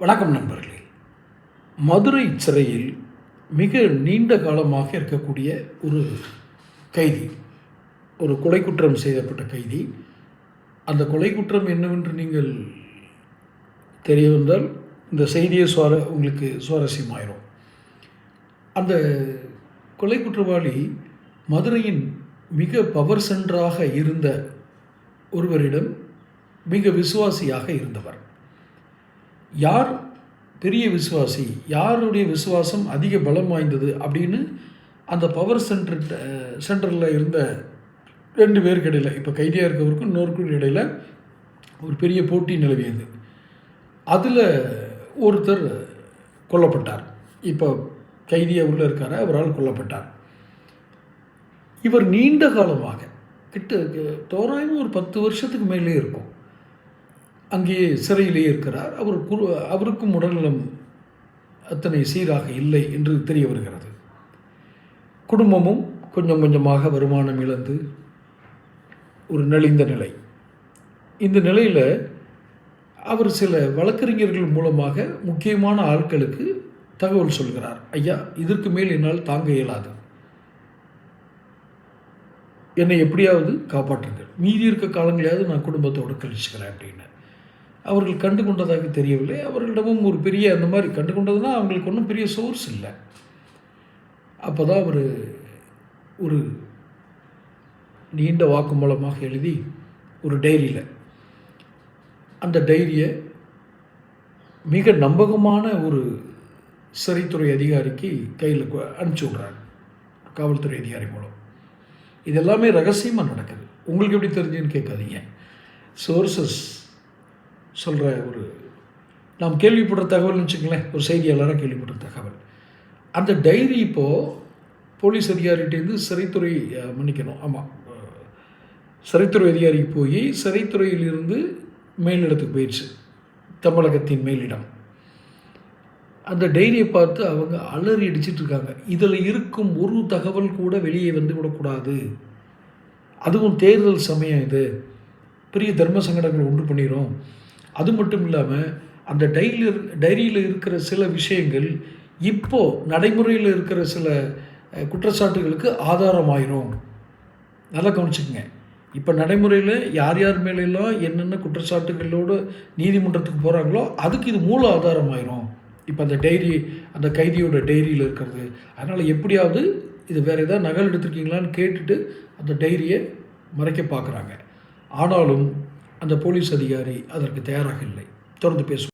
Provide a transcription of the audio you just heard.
வணக்கம் நண்பர்களே. மதுரை சிறையில் மிக நீண்ட காலமாக இருக்கக்கூடிய ஒரு கைதி, ஒரு கொலை குற்றம் செய்யப்பட்ட கைதி. அந்த கொலை குற்றம் என்னவென்று நீங்கள் தெரிய வந்தால் இந்த செய்தியை உங்களுக்கு சுவாரஸ்யமாயிரும். அந்த கொலை குற்றவாளி மதுரையின் மிக பவர் சென்டராக இருந்த ஒருவரிடம் மிக விசுவாசியாக இருந்தவர். யார் பெரிய விசுவாசி, யாருடைய விசுவாசம் அதிக பலம் வாய்ந்தது அப்படின்னு அந்த பவர் சென்டரில் இருந்த 2 பேருக்கு இடையில், இப்போ கைதியாக இருக்கவருக்கும் இன்னொருக்கும் இடையில் ஒரு பெரிய போட்டி நிலவியது. அதில் ஒருத்தர் கொல்லப்பட்டார். இப்போ கைதியாக உள்ளே இருக்கார், அவரால் கொல்லப்பட்டார். இவர் நீண்ட காலமாக தோராயமாக ஒரு 10 வருஷத்துக்கு மேலே இருக்கும் அங்கேயே சிறையிலேயே இருக்கிறார். அவருக்கும் உடல்நலம் அத்தனை சீராக இல்லை என்று தெரிய வருகிறது. குடும்பமும் கொஞ்சம் கொஞ்சமாக வருமானம் இழந்து ஒரு நலிந்த நிலை. இந்த நிலையில் அவர் சில வழக்கறிஞர்கள் மூலமாக முக்கியமான ஆட்களுக்கு தகவல் சொல்கிறார். ஐயா, இதற்கு மேல் என்னால் தாங்க இயலாது, என்னை எப்படியாவது காப்பாற்றுங்கள், மீதி இருக்க காலங்களையாவது நான் குடும்பத்தோடு கழிச்சுக்கிறேன் அப்படின்னு. அவர்கள் கண்டு கொண்டதாக தெரியவில்லை. அவர்களிடமும் ஒரு பெரிய அந்த மாதிரி கண்டு கொண்டதுன்னா அவங்களுக்கு ஒன்றும் பெரிய சோர்ஸ் இல்லை. அப்போ தான் அவர் ஒரு நீண்ட வாக்குமூலமாக எழுதி ஒரு டைரியில், அந்த டைரியை மிக நம்பகமான ஒரு சிறைத்துறை அதிகாரிக்கு கையில் அனுப்பிச்சி விட்றாங்க, காவல்துறை அதிகாரி மூலம். இதெல்லாமே ரகசியமாக நடக்குது. உங்களுக்கு எப்படி தெரிஞ்சுன்னு கேட்காதீங்க. சோர்சஸ் சொல்கிற ஒரு நாம் கேள்விப்படுற தகவல்னு வச்சுக்கங்களேன், ஒரு செய்தியாளராக கேள்விப்படுற தகவல். அந்த டைரி இப்போது போலீஸ் அதிகாரிகிட்டேருந்து சிறைத்துறை அதிகாரிக்கு போய் சிறைத்துறையிலிருந்து மேலிடத்துக்கு போயிடுச்சு, தமிழகத்தின் மேலிடம். அந்த டைரியை பார்த்து அவங்க அலறி அடிச்சிட்டு இருக்காங்க. இதில் இருக்கும் ஒரு தகவல் கூட வெளியே வந்து விடக்கூடாது, அதுவும் தேர்தல் சமயம், இது பெரிய தர்ம சங்கடங்கள் உண்டு பண்ணிடும். அது மட்டும் இல்லாமல் அந்த டைரியில் இருக்கிற சில விஷயங்கள் இப்போது நடைமுறையில் இருக்கிற சில குற்றச்சாட்டுகளுக்கு ஆதாரமாயிரும். நல்லா கவனிச்சுக்கங்க. இப்போ நடைமுறையில் யார் யார் மேலெல்லாம் என்னென்ன குற்றச்சாட்டுகளோடு நீதிமன்றத்துக்கு போகிறாங்களோ அதுக்கு இது மூல ஆதாரமாயிரும். இப்போ அந்த கைதியோட டைரியில் இருக்கிறது. அதனால் எப்படியாவது இது வேறு ஏதாவது நகல் எடுத்துருக்கீங்களான்னு கேட்டுட்டு அந்த டைரியை மறைக்க பார்க்குறாங்க. ஆனாலும் அந்த போலீஸ் அதிகாரி அதற்கு தயாராக இல்லை. தொடர்ந்து பேசுவோம்.